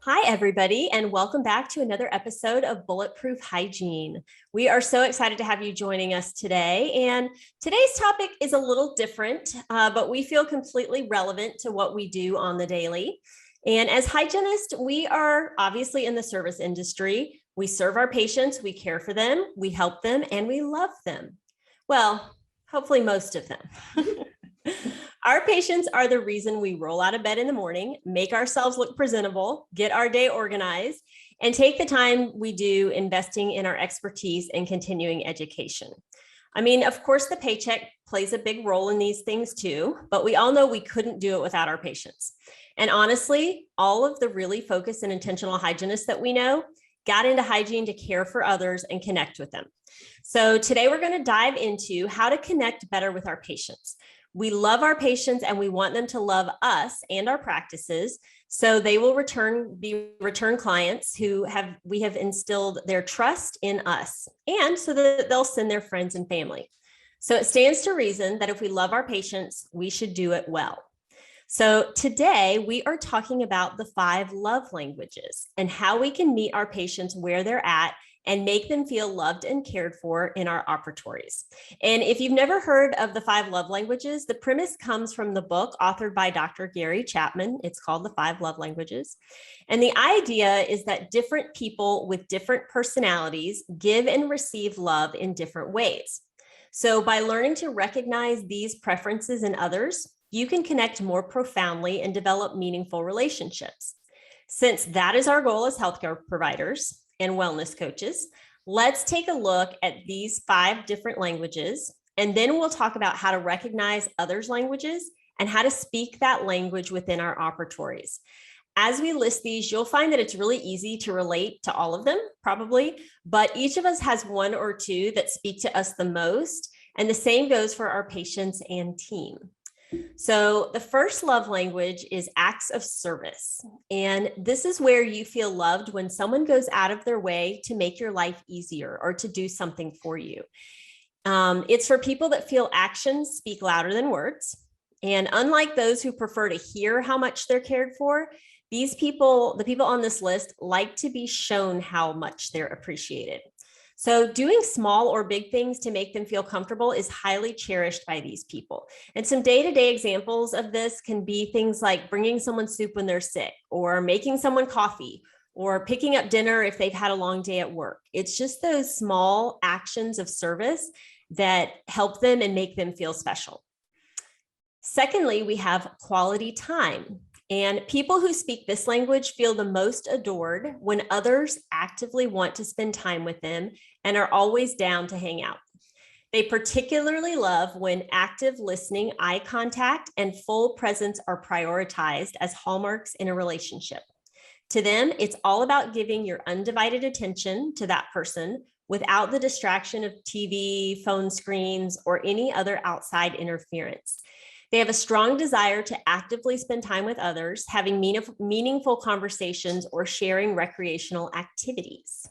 Hi, everybody, and welcome back to another episode of Bulletproof Hygiene. We are so excited to have you joining us today. And today's topic is a little different, but we feel completely relevant to what we do on the daily. And as hygienists, we are obviously in the service industry. We serve our patients, we care for them, we help them, and we love them. Well, hopefully most of them. Our patients are the reason we roll out of bed in the morning, make ourselves look presentable, get our day organized, and take the time we do investing in our expertise and continuing education. I mean, of course, the paycheck plays a big role in these things too, but we all know we couldn't do it without our patients. And honestly, all of the really focused and intentional hygienists that we know got into hygiene to care for others and connect with them. So today we're going to dive into how to connect better with our patients. We love our patients and we want them to love us and our practices, so they will be return clients who we have instilled their trust in us, and so that they'll send their friends and family. So it stands to reason that if we love our patients, we should do it well. So today we are talking about the 5 love languages and how we can meet our patients where they're at and make them feel loved and cared for in our operatories. And if you've never heard of the 5 love languages, the premise comes from the book authored by Dr. Gary Chapman. It's called The 5 Love Languages. And the idea is that different people with different personalities give and receive love in different ways. So by learning to recognize these preferences in others, you can connect more profoundly and develop meaningful relationships. Since that is our goal as healthcare providers and wellness coaches, let's take a look at these 5 different languages, and then we'll talk about how to recognize others' languages and how to speak that language within our operatories. As we list these, you'll find that it's really easy to relate to all of them, probably, but each of us has 1 or 2 that speak to us the most, and the same goes for our patients and team. So the first love language is acts of service. And this is where you feel loved when someone goes out of their way to make your life easier or to do something for you. It's for people that feel actions speak louder than words. And unlike those who prefer to hear how much they're cared for, the people on this list like to be shown how much they're appreciated. So doing small or big things to make them feel comfortable is highly cherished by these people. And some day-to-day examples of this can be things like bringing someone soup when they're sick, or making someone coffee, or picking up dinner if they've had a long day at work. It's just those small actions of service that help them and make them feel special. Secondly, we have quality time. And people who speak this language feel the most adored when others actively want to spend time with them and are always down to hang out. They particularly love when active listening, eye contact, and full presence are prioritized as hallmarks in a relationship. To them, it's all about giving your undivided attention to that person without the distraction of TV, phone screens, or any other outside interference. They have a strong desire to actively spend time with others, having meaningful conversations or sharing recreational activities.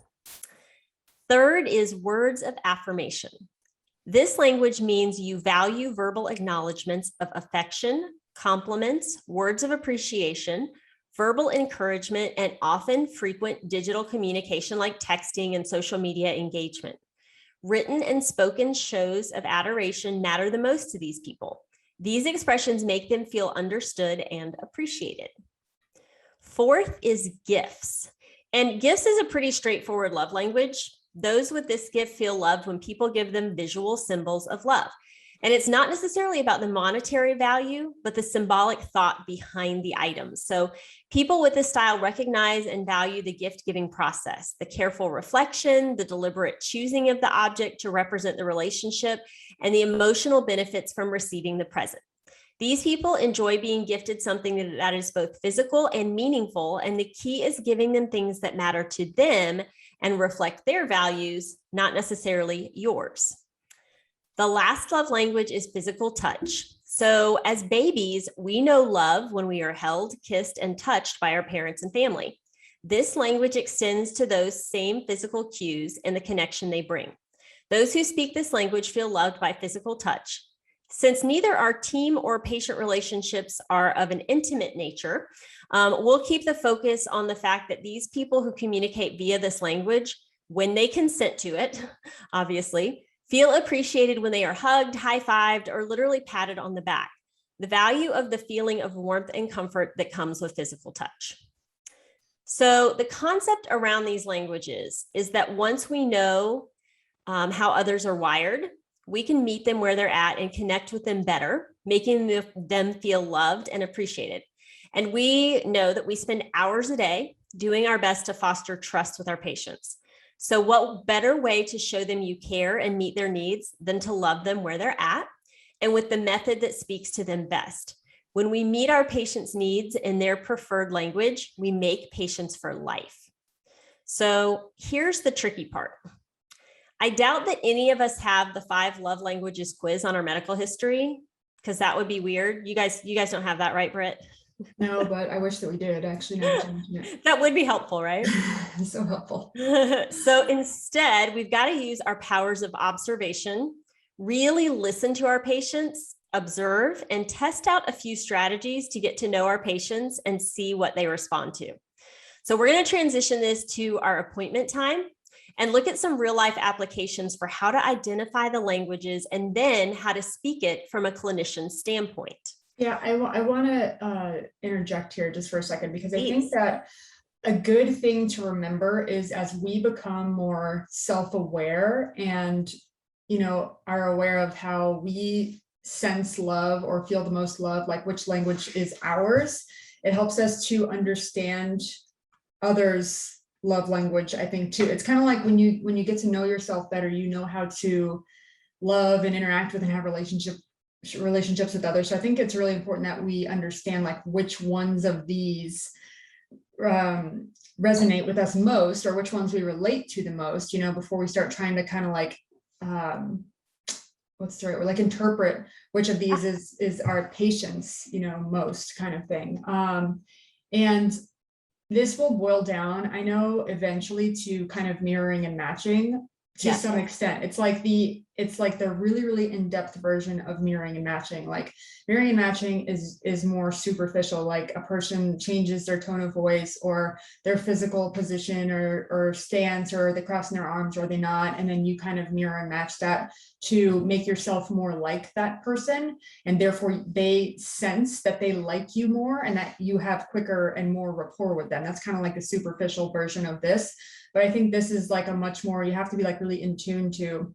Third is words of affirmation. This language means you value verbal acknowledgments of affection, compliments, words of appreciation, verbal encouragement, and often frequent digital communication like texting and social media engagement. Written and spoken shows of adoration matter the most to these people. These expressions make them feel understood and appreciated. Fourth is gifts. And gifts is a pretty straightforward love language. Those with this gift feel loved when people give them visual symbols of love. And it's not necessarily about the monetary value, but the symbolic thought behind the items. So people with this style recognize and value the gift-giving process, the careful reflection, the deliberate choosing of the object to represent the relationship, and the emotional benefits from receiving the present. These people enjoy being gifted something that is both physical and meaningful, and the key is giving them things that matter to them and reflect their values, not necessarily yours. The last love language is physical touch. So as babies, we know love when we are held, kissed, and touched by our parents and family. This language extends to those same physical cues and the connection they bring. Those who speak this language feel loved by physical touch. Since neither our team or patient relationships are of an intimate nature, We'll keep the focus on the fact that these people who communicate via this language, when they consent to it, obviously, feel appreciated when they are hugged, high-fived, or literally patted on the back. The value of the feeling of warmth and comfort that comes with physical touch. So the concept around these languages is that once we know how others are wired, we can meet them where they're at and connect with them better, making them feel loved and appreciated. And we know that we spend hours a day doing our best to foster trust with our patients. So what better way to show them you care and meet their needs than to love them where they're at and with the method that speaks to them best. When we meet our patients' needs in their preferred language, we make patients for life. So here's the tricky part. I doubt that any of us have the 5 love languages quiz on our medical history, because that would be weird. You guys don't have that, right, Britt? No, but I wish that we did actually. That would be helpful, right? So helpful. So instead, we've got to use our powers of observation, really listen to our patients, observe, and test out a few strategies to get to know our patients and see what they respond to. So we're going to transition this to our appointment time and look at some real life applications for how to identify the languages and then how to speak it from a clinician's standpoint. Yeah, I want to interject here just for a second, because I think that a good thing to remember is as we become more self-aware and, are aware of how we sense love or feel the most love, like which language is ours, it helps us to understand others' love language, I think, too. It's kind of like when you get to know yourself better, you know how to love and interact with and have relationships with others. So I think it's really important that we understand like which ones of these resonate with us most, or which ones we relate to the most, before we start trying to kind of like what's the right word, like interpret which of these is our patients, most kind of thing. And this will boil down, I know, eventually to kind of mirroring and matching to some extent. It's like the really, really in-depth version of mirroring and matching. Like mirroring and matching is more superficial, like a person changes their tone of voice or their physical position or stance, or they crossing their arms or they not, and then you kind of mirror and match that to make yourself more like that person, and therefore they sense that they like you more and that you have quicker and more rapport with them. That's kind of like the superficial version of this. But I think this is like a much more, you have to be like really in tune to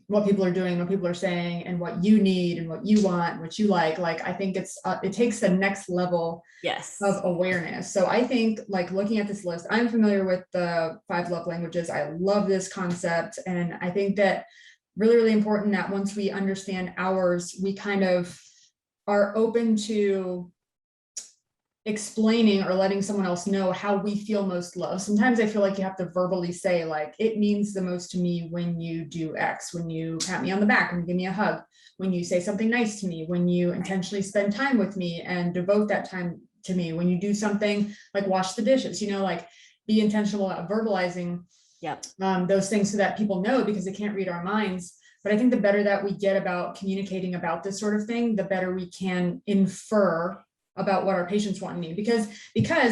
what people are doing, what people are saying, and what you need and what you want, and what you like. Like, I think it takes the next level of awareness. So I think like looking at this list, I'm familiar with the 5 love languages. I love this concept. And I think that really, really important that once we understand ours, we kind of are open to explaining or letting someone else know how we feel most loved. Sometimes I feel like you have to verbally say, like, it means the most to me when you do X, when you pat me on the back, when you give me a hug, when you say something nice to me, when you intentionally spend time with me and devote that time to me, when you do something like wash the dishes, like be intentional about verbalizing those things so that people know, because they can't read our minds. But I think the better that we get about communicating about this sort of thing, the better we can infer about what our patients want and need, because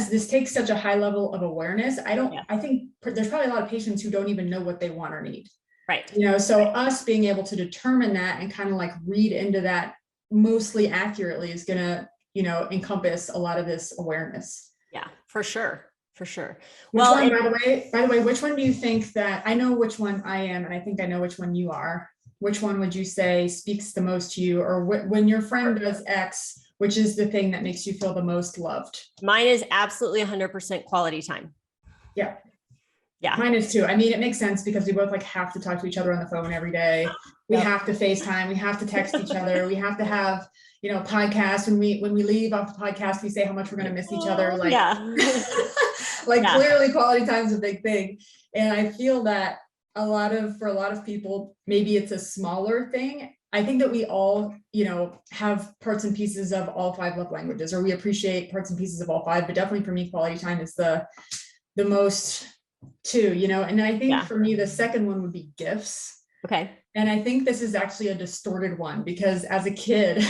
this takes such a high level of awareness. I think there's probably a lot of patients who don't even know what they want or need. Right. So us being able to determine that and kind of like read into that mostly accurately is going to, encompass a lot of this awareness. Yeah, for sure. By the way, which one do you think that, I know which one I am, and I think I know which one you are. Which one would you say speaks the most to you, or when your friend does X, which is the thing that makes you feel the most loved? Mine is absolutely 100% quality time. Yeah. Yeah. Mine is too. I mean, it makes sense because we both like have to talk to each other on the phone every day. We have to FaceTime. We have to text each other. We have to have, podcasts. When we leave off the podcast, we say how much we're going to miss each other. Like, clearly quality time is a big thing. And I feel that for a lot of people, maybe it's a smaller thing. I think that we all, have parts and pieces of all 5 love languages, or we appreciate parts and pieces of all 5, but definitely for me, quality time is the most too, and I think for me, the second one would be gifts. Okay. And I think this is actually a distorted one, because as a kid,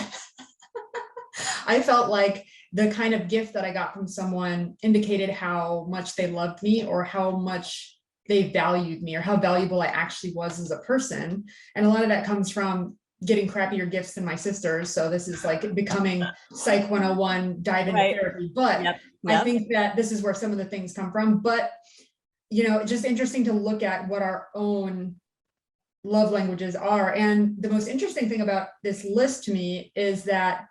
I felt like the kind of gift that I got from someone indicated how much they loved me or how much they valued me or how valuable I actually was as a person. And a lot of that comes from getting crappier gifts than my sisters. So this is like becoming Psych 101, dive into therapy. But I think that this is where some of the things come from. But, you know, just interesting to look at what our own love languages are. And the most interesting thing about this list to me is that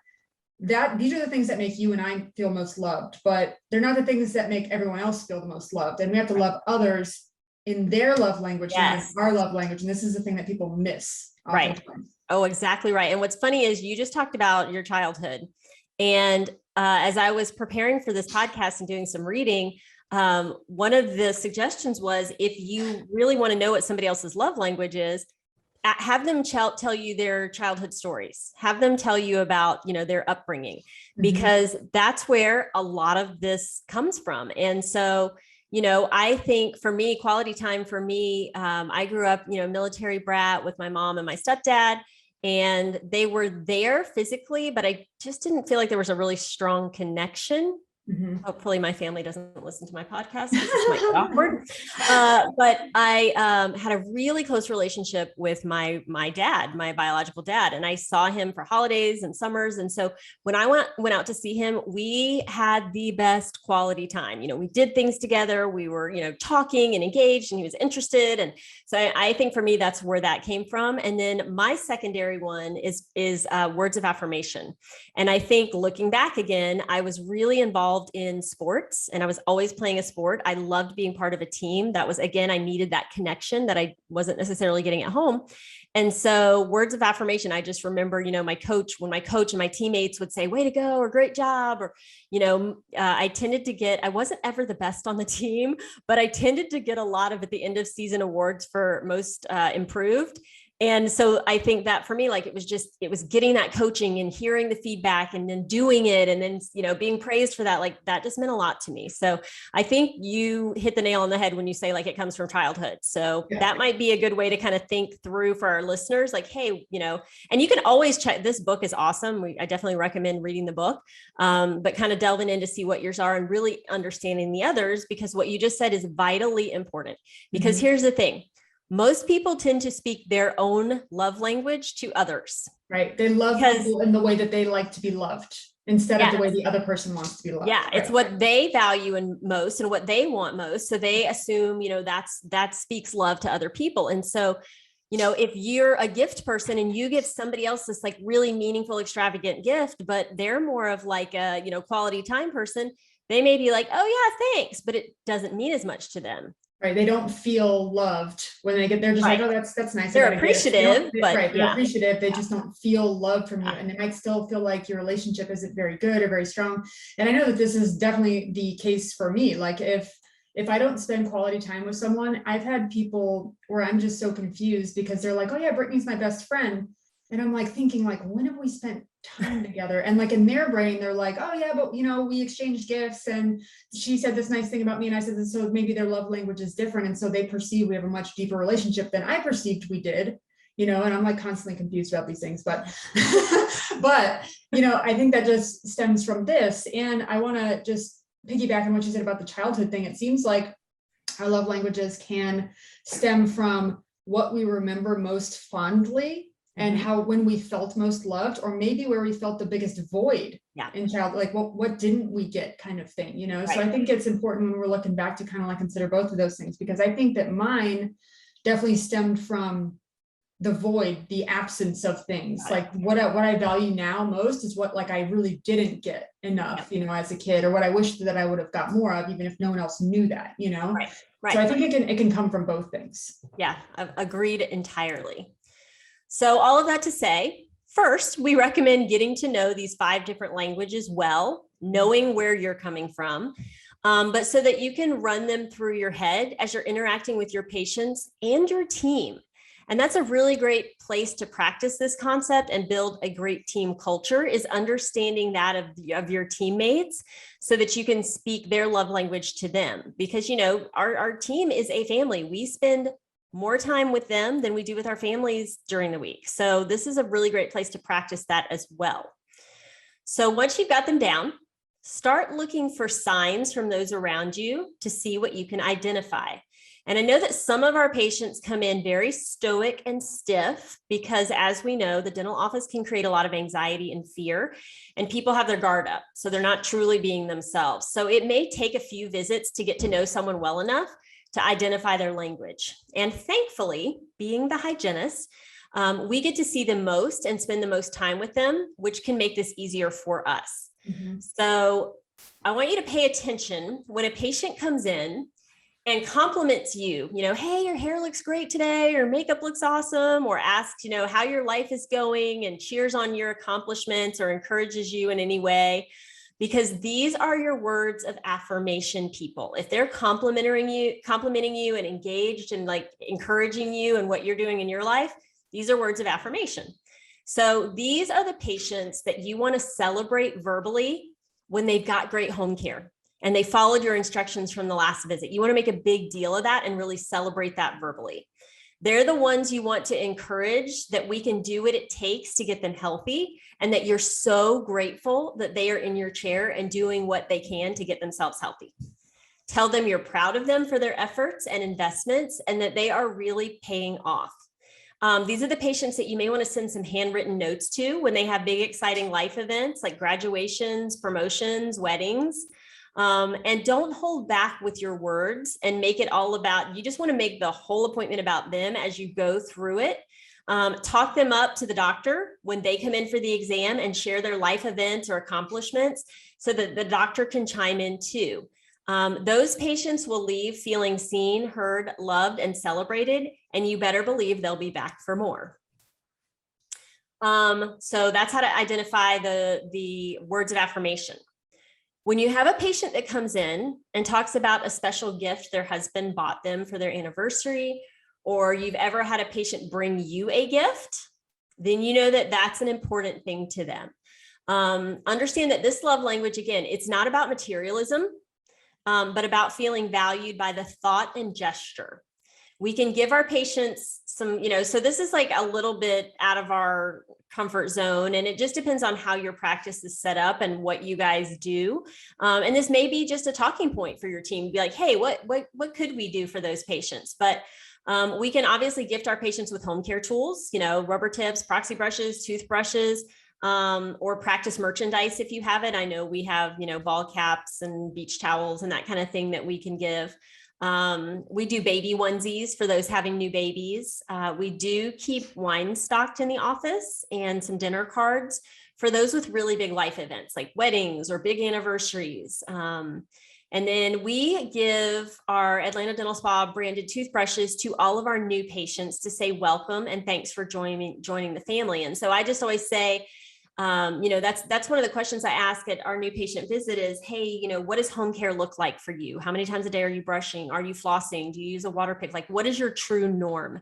these are the things that make you and I feel most loved, but they're not the things that make everyone else feel the most loved. And we have to love others in their love language, not in our love language. And this is the thing that people miss. Oftentimes. Oh, exactly right. And what's funny is you just talked about your childhood. And as I was preparing for this podcast and doing some reading, one of the suggestions was, if you really want to know what somebody else's love language is, have them tell you their childhood stories, have them tell you about, you know, their upbringing, because that's where a lot of this comes from. And so, you know, I think for me, quality time for me, I grew up, you know, military brat with my mom and my stepdad, and they were there physically, but I just didn't feel like there was a really strong connection. Hopefully my family doesn't listen to my podcast. This might be awkward. But I had a really close relationship with my dad, my biological dad, and I saw him for holidays and summers. And so when I went out to see him, we had the best quality time. You know, we did things together. We were, you know, talking and engaged, and he was interested. And so I think for me, that's where that came from. And then my secondary one is words of affirmation. And I think looking back again, I was really involved in sports, and I was always playing a sport. I loved being part of a team. That was, again, I needed that connection that I wasn't necessarily getting at home. And so words of affirmation, I just remember, you know, when my coach and my teammates would say, way to go, or great job, or, you know, I wasn't ever the best on the team, but I tended to get a lot of at the end of season awards for most improved. And so I think that for me, like, it was getting that coaching and hearing the feedback and then doing it. And then, you know, being praised for that, like, that just meant a lot to me. So I think you hit the nail on the head when you say, like, it comes from childhood. So that might be a good way to kind of think through for our listeners, like, hey, you know, and you can always check, this book is awesome. I definitely recommend reading the book, but kind of delving in to see what yours are and really understanding the others, because what you just said is vitally important. Because here's the thing. Most people tend to speak their own love language to others. Right. They love people in the way that they like to be loved instead of the way the other person wants to be loved. Yeah. It's what they value most and what they want most. So they assume, you know, that speaks love to other people. And so, you know, if you're a gift person and you give somebody else this like really meaningful, extravagant gift, but they're more of like a, you know, quality time person, they may be like, oh yeah, thanks, but it doesn't mean as much to them. Right. They don't feel loved when they get there. Just like, oh, that's nice. They're appreciative, but they're appreciative. They just don't feel love from you. And they might still feel like your relationship isn't very good or very strong. And I know that this is definitely the case for me. Like if I don't spend quality time with someone, I've had people where I'm just so confused because they're like, oh yeah, Brittany's my best friend. And I'm like thinking like, when have we spent time together? And like in their brain, they're like, oh yeah, but you know, we exchanged gifts and she said this nice thing about me. And I said this, so maybe their love language is different. And so they perceive we have a much deeper relationship than I perceived we did, you know, and I'm like constantly confused about these things, but, but, you know, I think that just stems from this. And I want to just piggyback on what you said about the childhood thing. It seems like our love languages can stem from what we remember most fondly and how when we felt most loved, or maybe where we felt the biggest void in child, like what didn't we get kind of thing, you know? So I think it's important when we're looking back to kind of like consider both of those things, because I think that mine definitely stemmed from the void, the absence of things. Like what I value now most is what like I really didn't get enough, you know, as a kid, or what I wish that I would have got more of, even if no one else knew that, you know? So I think it can come from both things. Yeah, I've agreed entirely. So all of that to say, first, we recommend getting to know these 5 different languages well, knowing where you're coming from, but so that you can run them through your head as you're interacting with your patients and your team. And that's a really great place to practice this concept and build a great team culture, is understanding that of your teammates so that you can speak their love language to them. Because, you know, our team is a family. We spend more time with them than we do with our families during the week. So this is a really great place to practice that as well. So once you've got them down, Start looking for signs from those around you to see what you can identify. And I know that some of our patients come in very stoic and stiff because, as we know, the dental office can create a lot of anxiety and fear, and people have their guard up. So they're not truly being themselves. So it may take a few visits to get to know someone well enough to identify their language. And thankfully, being the hygienist, we get to see them most and spend the most time with them, which can make this easier for us. Mm-hmm. So I want you to pay attention when a patient comes in and compliments you, hey, your hair looks great today, or makeup looks awesome, or asks, how your life is going and cheers on your accomplishments or encourages you in any way, because these are your words of affirmation, people. If they're complimenting you and engaged and like encouraging you and what you're doing in your life, these are words of affirmation. So these are the patients that you want to celebrate verbally when they've got great home care and they followed your instructions from the last visit. You want to make a big deal of that and really celebrate that verbally. They're the ones you want to encourage that we can do what it takes to get them healthy, and that you're so grateful that they are in your chair and doing what they can to get themselves healthy. Tell them you're proud of them for their efforts and investments and that they are really paying off. These are the patients that you may want to send some handwritten notes to when they have big, exciting life events like graduations, promotions, weddings. And don't hold back with your words and make it all about, you just want to make the whole appointment about them as you go through it. Talk them up to the doctor when they come in for the exam and share their life events or accomplishments so that the doctor can chime in too. Those patients will leave feeling seen, heard, loved, and celebrated, and you better believe they'll be back for more. So that's how to identify the words of affirmation. When you have a patient that comes in and talks about a special gift their husband bought them for their anniversary, or you've ever had a patient bring you a gift, then you know that that's an important thing to them. Understand that this love language, again, it's not about materialism, but about feeling valued by the thought and gesture. We can give our patients some, so this is like a little bit out of our comfort zone, and it just depends on how your practice is set up and what you guys do. And this may be just a talking point for your team. Be like, hey, what could we do for those patients? But we can obviously gift our patients with home care tools, rubber tips, proxy brushes, toothbrushes, or practice merchandise if you have it. I know we have, ball caps and beach towels and that kind of thing that we can give. We do baby onesies for those having new babies. We do keep wine stocked in the office and some dinner cards for those with really big life events like weddings or big anniversaries. And then we give our Atlanta Dental Spa branded toothbrushes to all of our new patients to say welcome and thanks for joining the family. And so I just always say, that's one of the questions I ask at our new patient visit is, hey, what does home care look like for you? How many times a day are you brushing? Are you flossing? Do you use a water pick? Like, what is your true norm?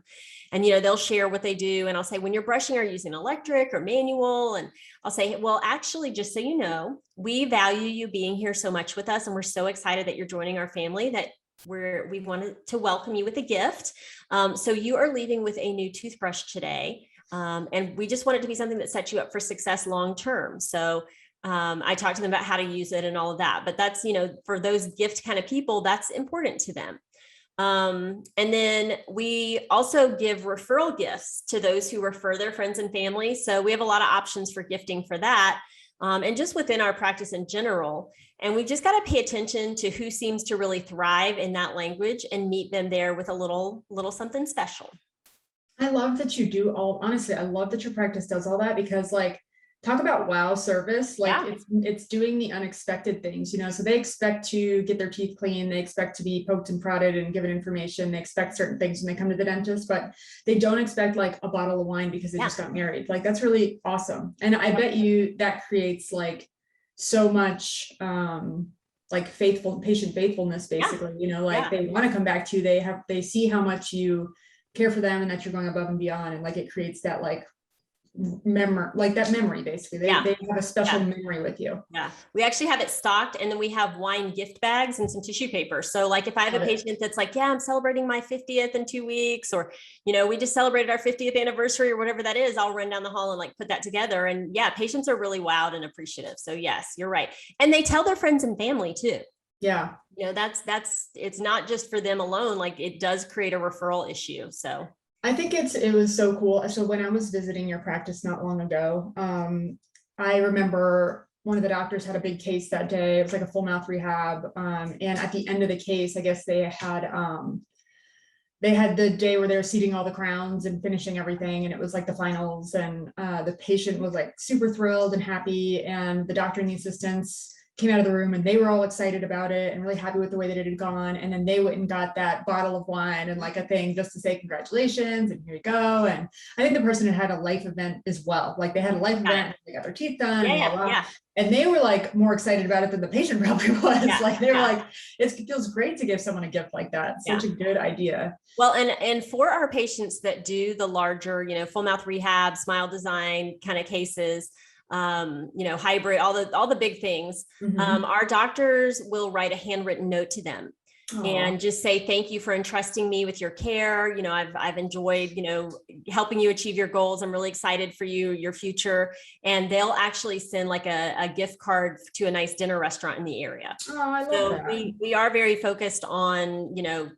And, they'll share what they do. And I'll say, when you're brushing, are you using electric or manual? And I'll say, well, actually, just so you know, we value you being here so much with us. And we're so excited that you're joining our family that we wanted to welcome you with a gift. So you are leaving with a new toothbrush today. And we just want it to be something that sets you up for success long-term. So I talked to them about how to use it and all of that, but that's, for those gift kind of people, that's important to them. And then we also give referral gifts to those who refer their friends and family. So we have a lot of options for gifting for that. And just within our practice in general. And we just got to pay attention to who seems to really thrive in that language and meet them there with a little something special. I love that you do honestly, I love that your practice does all that because talk about wow service. It's doing the unexpected things, so they expect to get their teeth clean. They expect to be poked and prodded and given information. They expect certain things when they come to the dentist, but they don't expect a bottle of wine because they just got married. That's really awesome. And I bet you that creates so much, patient faithfulness, basically, they want to come back to you. They see how much you care for them and that you're going above and beyond. And it creates that memory, like that memory, basically. They have a special memory with you. Yeah. We actually have it stocked, and then we have wine gift bags and some tissue paper. So like if I have a patient that's like, yeah, I'm celebrating my 50th in 2 weeks, or, you know, we just celebrated our 50th anniversary or whatever that is, I'll run down the hall and like put that together. And yeah, patients are really wowed and appreciative. So yes, you're right. And they tell their friends and family too. Yeah. You know, it's not just for them alone. Like it does create a referral issue. So I think it was so cool. So when I was visiting your practice not long ago, I remember one of the doctors had a big case that day. It was like a full mouth rehab. And at the end of the case, I guess they had the day where they were seating all the crowns and finishing everything. And it was like the finals, and the patient was like super thrilled and happy. And the doctor and the assistants came out of the room and they were all excited about it and really happy with the way that it had gone. And then they went and got that bottle of wine and like a thing just to say congratulations and here you go. And I think the person had a life event as well. Like they had a life event, they got their teeth done, and they were like more excited about it than the patient probably was. Like they were like, it feels great to give someone a gift like that. It's such a good idea. Well, and for our patients that do the larger, you know, full mouth rehab, smile design kind of cases, you know, hybrid, all the big things, our doctors will write a handwritten note to them. Aww. And just say, thank you for entrusting me with your care. You know, I've enjoyed, you know, helping you achieve your goals. I'm really excited for your future. And they'll actually send like a gift card to a nice dinner restaurant in the area. Oh, I love that. We are very focused on, you know,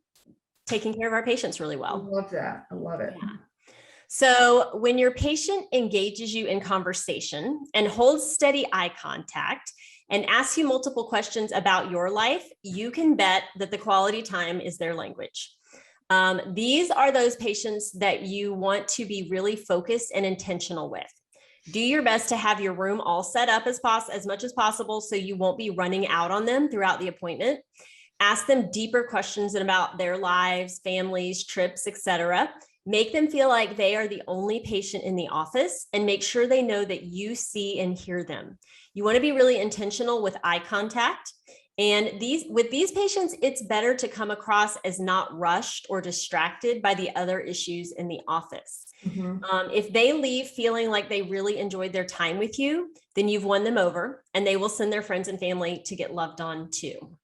taking care of our patients really well. I love that. I love it. Yeah. So when your patient engages you in conversation and holds steady eye contact and asks you multiple questions about your life, you can bet that the quality time is their language. These are those patients that you want to be really focused and intentional with. Do your best to have your room all set up as much as possible so you won't be running out on them throughout the appointment. Ask them deeper questions about their lives, families, trips, etc. Make them feel like they are the only patient in the office, and make sure they know that you see and hear them. You want to be really intentional with eye contact. And with these patients, it's better to come across as not rushed or distracted by the other issues in the office. If they leave feeling like they really enjoyed their time with you, then you've won them over, and they will send their friends and family to get loved on too.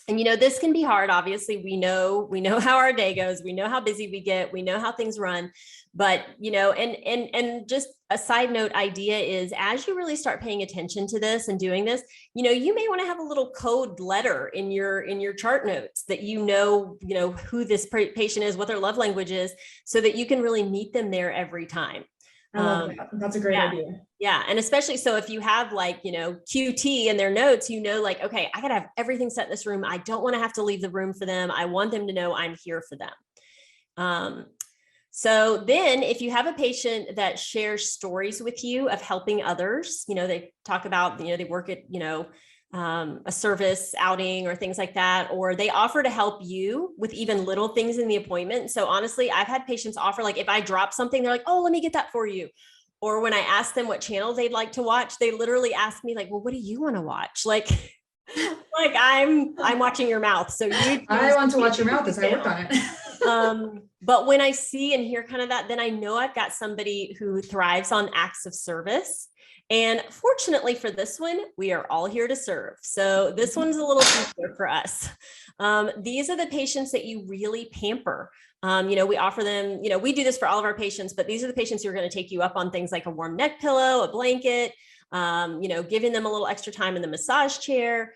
And, you know, this can be hard. Obviously, we know how our day goes. We know how busy we get. We know how things run. But, you know, and just a side note idea is, as you really start paying attention to this and doing this, you know, you may want to have a little code letter in your chart notes that you know who this patient is, what their love language is, so that you can really meet them there every time. I love that. That's a great idea. Yeah. And especially so if you have like, you know, QT in their notes, you know, like, okay, I got to have everything set in this room. I don't want to have to leave the room for them. I want them to know I'm here for them. So then if you have a patient that shares stories with you of helping others, you know, they talk about, you know, they work at, you know, a service outing or things like that, or they offer to help you with even little things in the appointment. So honestly, I've had patients offer, like if I drop something, they're like, oh, let me get that for you. Or when I ask them what channel they'd like to watch, they literally ask me like, well, what do you want to watch? Like I'm watching your mouth. So I want to watch your mouth as I work on it. But when I see and hear kind of that, then I know I've got somebody who thrives on acts of service. And fortunately for this one, we are all here to serve. So this one's a little easier for us. These are the patients that you really pamper. You know, we offer them, you know, we do this for all of our patients, but these are the patients who are going to take you up on things like a warm neck pillow, a blanket, you know, giving them a little extra time in the massage chair.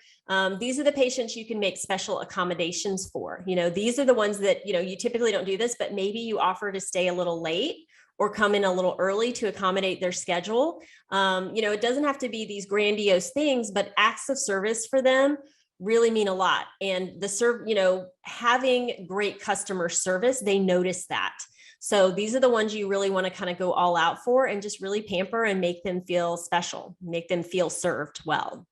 These are the patients you can make special accommodations for. You know, these are the ones that, you know, you typically don't do this, but maybe you offer to stay a little late or come in a little early to accommodate their schedule. You know, it doesn't have to be these grandiose things, but acts of service for them really mean a lot. And you know, having great customer service, they notice that. So these are the ones you really want to kind of go all out for and just really pamper and make them feel special, make them feel served well.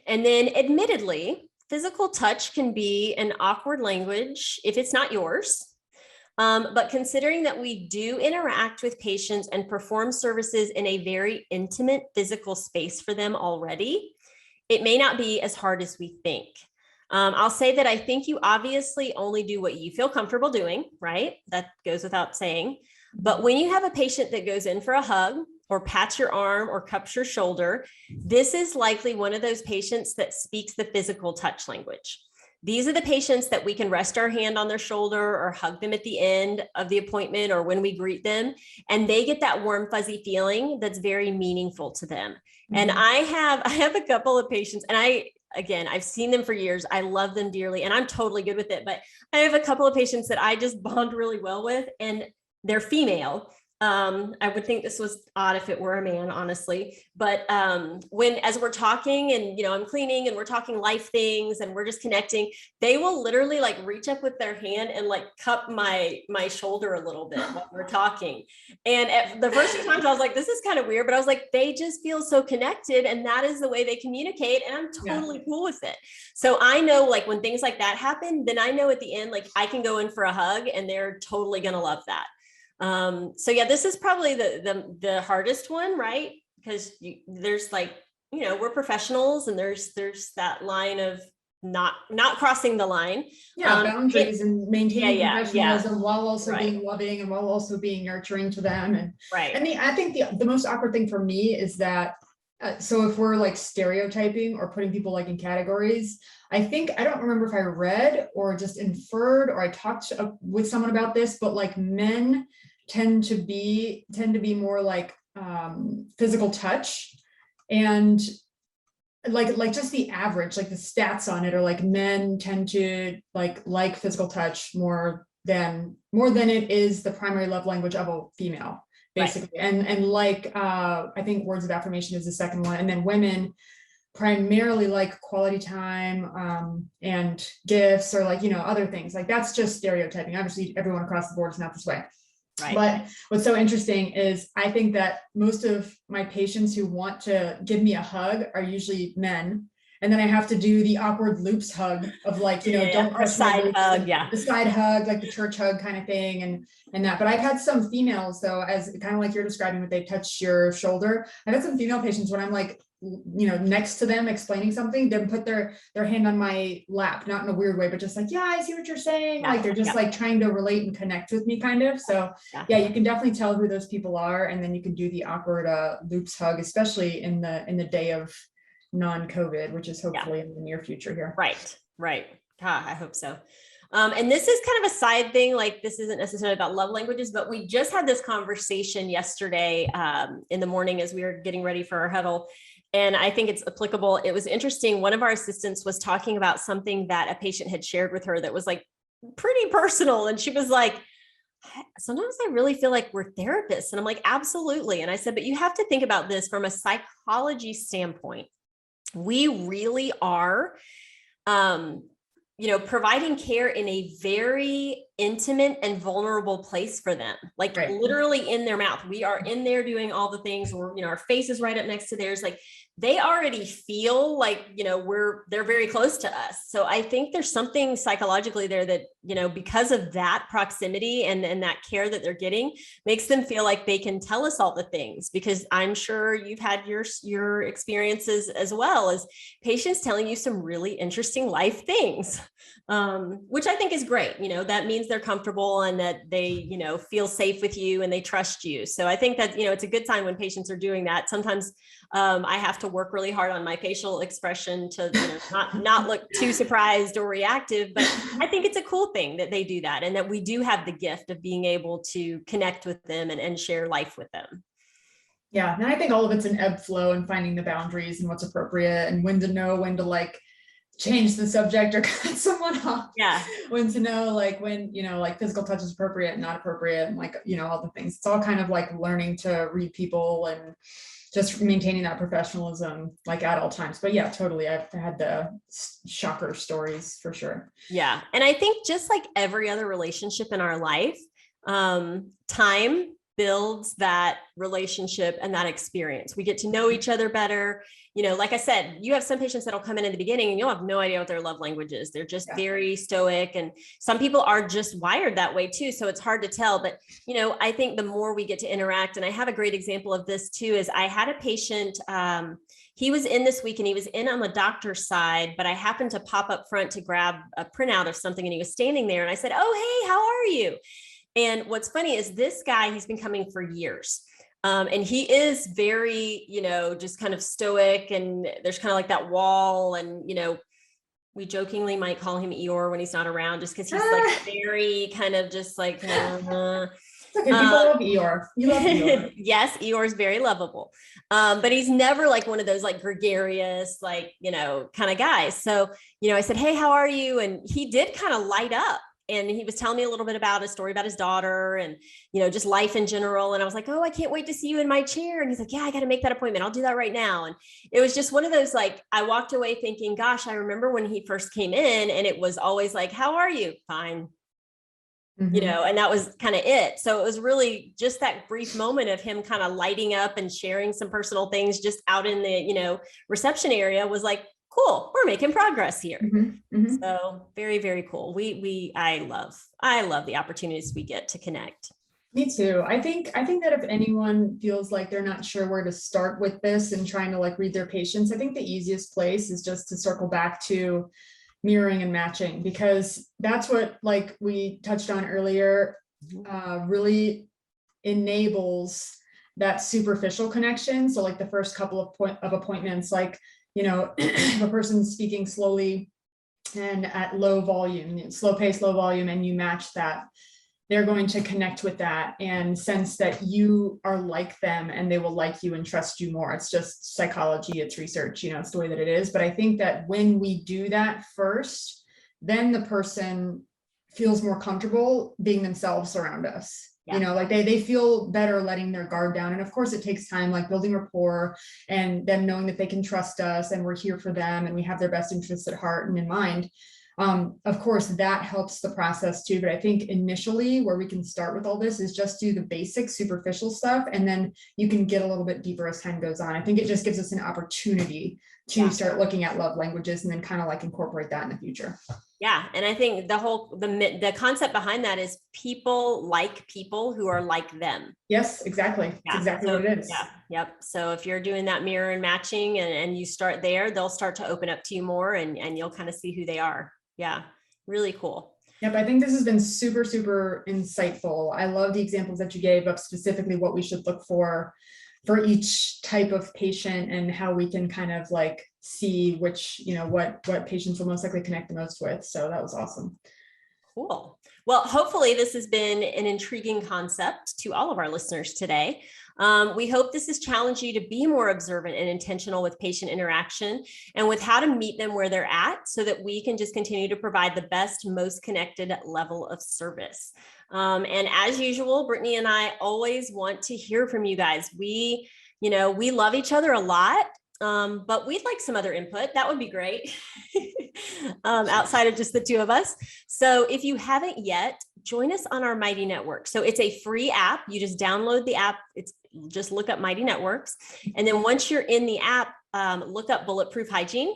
And then admittedly, physical touch can be an awkward language if it's not yours. But considering that we do interact with patients and perform services in a very intimate physical space for them already, it may not be as hard as we think. I'll say that I think you obviously only do what you feel comfortable doing, right? That goes without saying. But when you have a patient that goes in for a hug or pats your arm or cups your shoulder, this is likely one of those patients that speaks the physical touch language. These are the patients that we can rest our hand on their shoulder or hug them at the end of the appointment or when we greet them, and they get that warm, fuzzy feeling that's very meaningful to them. Mm-hmm. And I have a couple of patients, and I've seen them for years. I love them dearly, and I'm totally good with it. But I have a couple of patients that I just bond really well with, and they're female. I would think this was odd if it were a man, honestly. But as we're talking and, I'm cleaning and we're talking life things and we're just connecting, they will literally like reach up with their hand and like cup my shoulder a little bit while we're talking. And at the first few times I was like, this is kind of weird, but I was like, they just feel so connected, and that is the way they communicate. And I'm totally cool with it. So I know, like, when things like that happen, then I know at the end, like, I can go in for a hug and they're totally going to love that. So yeah, this is probably the hardest one, right? Because there's like, we're professionals, and there's that line of not crossing the line. Boundaries and maintaining professionalism while also being loving and while also being nurturing to them. And I think the most awkward thing for me is that, so if we're like stereotyping or putting people like in categories, I don't remember if I read or just inferred or I talked with someone about this, but like men tend to be more like physical touch, and like just the average, like the stats on it are like men tend to like physical touch more than it is the primary love language of a female, basically. Right. And like I think words of affirmation is the second one, and then women primarily like quality time and gifts or like other things. Like, that's just stereotyping. Obviously everyone across the board is not this way. Right. But what's so interesting is I think that most of my patients who want to give me a hug are usually men. And then I have to do the awkward loops hug of like, don't press my side hug, the side hug, like the church hug kind of thing and that. But I've had some females though, as kind of like you're describing, when they touch your shoulder. I've had some female patients when I'm like, next to them explaining something, they put their hand on my lap, not in a weird way, but just like, I see what you're saying. Like, they're just like trying to relate and connect with me kind of. So you can definitely tell who those people are. And then you can do the awkward loops hug, especially in the day of non-COVID, which is hopefully in the near future here. Right. I hope so. And this is kind of a side thing. Like, this isn't necessarily about love languages, but we just had this conversation yesterday in the morning as we were getting ready for our huddle. And I think it's applicable. It was interesting. One of our assistants was talking about something that a patient had shared with her that was like pretty personal. And she was like, sometimes I really feel like we're therapists. And I'm like, absolutely. And I said, but you have to think about this from a psychology standpoint. We really are, providing care in a very intimate and vulnerable place for them, like literally in their mouth. We are in there doing all the things where, our face is right up next to theirs. Like, they already feel like, they're very close to us. So I think there's something psychologically there that, because of that proximity and that care that they're getting, makes them feel like they can tell us all the things, because I'm sure you've had your experiences as well as patients telling you some really interesting life things, which I think is great. That means they're comfortable and that they, feel safe with you and they trust you. So I think that, it's a good sign when patients are doing that. Sometimes I have to work really hard on my facial expression to not look too surprised or reactive, but I think it's a cool thing that they do that, and that we do have the gift of being able to connect with them and share life with them. Yeah. And I think all of it's an ebb flow and finding the boundaries and what's appropriate and when to know when to like change the subject or cut someone off. Yeah. When to know, like, when, like physical touch is appropriate, not appropriate, and like, all the things. It's all kind of like learning to read people and just maintaining that professionalism, like, at all times. But yeah, totally. I've had the shocker stories for sure. Yeah. And I think just like every other relationship in our life, time builds that relationship and that experience. We get to know each other better. Like I said, you have some patients that'll come in the beginning and you'll have no idea what their love language is. They're just very stoic, and some people are just wired that way too. So it's hard to tell, but I think the more we get to interact, and I have a great example of this too, is I had a patient, he was in this week and he was in on the doctor's side, but I happened to pop up front to grab a printout of something and he was standing there and I said, "Oh, hey, how are you?" And what's funny is this guy, he's been coming for years. And he is very, just kind of stoic, and there's kind of like that wall, and, we jokingly might call him Eeyore when he's not around, just because he's like very kind of just like, It's okay. People love Eeyore. You love Eeyore. Yes, Eeyore is very lovable. But he's never like one of those like gregarious, like, kind of guys. So, I said, hey, how are you? And he did kind of light up. And he was telling me a little bit about a story about his daughter and, just life in general. And I was like, oh, I can't wait to see you in my chair. And he's like, yeah, I got to make that appointment. I'll do that right now. And it was just one of those, like, I walked away thinking, gosh, I remember when he first came in, and it was always like, how are you? Fine. Mm-hmm. And that was kind of it. So it was really just that brief moment of him kind of lighting up and sharing some personal things just out in the, reception area was like, cool, we're making progress here. Mm-hmm. Mm-hmm. So very, very cool. I love the opportunities we get to connect. Me too. I think that if anyone feels like they're not sure where to start with this and trying to like read their patients, I think the easiest place is just to circle back to mirroring and matching, because that's what, like we touched on earlier, really enables that superficial connection. So like the first couple of appointments, like, if a person's speaking slowly and at low volume, slow pace, low volume, and you match that, they're going to connect with that and sense that you are like them, and they will like you and trust you more. It's just psychology, it's research, it's the way that it is. But I think that when we do that first, then the person feels more comfortable being themselves around us. Yeah. Like they feel better letting their guard down. And of course it takes time, like building rapport and them knowing that they can trust us and we're here for them and we have their best interests at heart and in mind. Of course that helps the process too. But I think initially where we can start with all this is just do the basic superficial stuff. And then you can get a little bit deeper as time goes on. I think it just gives us an opportunity to start looking at love languages and then kind of like incorporate that in the future. Yeah. And I think the concept behind that is people like people who are like them. Yes, exactly. Yeah. Exactly what it is. Yeah. Yep. So if you're doing that mirror and matching and you start there, they'll start to open up to you more and you'll kind of see who they are. Yeah. Really cool. Yep. I think this has been super, super insightful. I love the examples that you gave of specifically what we should look for each type of patient and how we can kind of like see which, what patients will most likely connect the most with. So that was awesome. Cool. Well, hopefully this has been an intriguing concept to all of our listeners today. We hope this has challenged you to be more observant and intentional with patient interaction and with how to meet them where they're at so that we can just continue to provide the best, most connected level of service. And as usual, Brittany and I always want to hear from you guys. We love each other a lot. But we'd like some other input. That would be great. Outside of just the two of us. So if you haven't yet, join us on our Mighty Network. So it's a free app. You just download the app. Just look up Mighty Networks. And then once you're in the app, look up Bulletproof Hygiene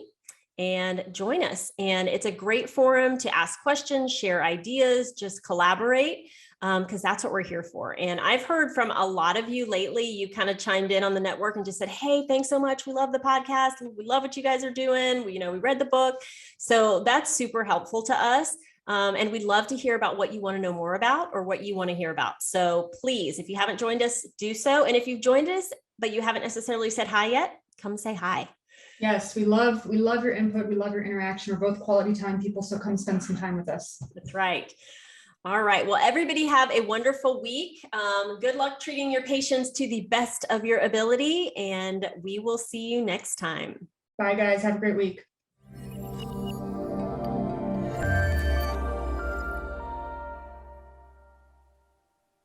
and join us. And it's a great forum to ask questions, share ideas, just collaborate. Because that's what we're here for. And I've heard from a lot of you lately, you kind of chimed in on the network and just said, hey, thanks so much. We love the podcast. We love what you guys are doing. We read the book. So that's super helpful to us. And we'd love to hear about what you want to know more about or what you want to hear about. So please, if you haven't joined us, do so. And if you've joined us, but you haven't necessarily said hi yet, come say hi. Yes, we love your input. We love your interaction. We're both quality time people. So come spend some time with us. That's right. All right. Well, everybody have a wonderful week. Good luck treating your patients to the best of your ability, and we will see you next time. Bye, guys. Have a great week.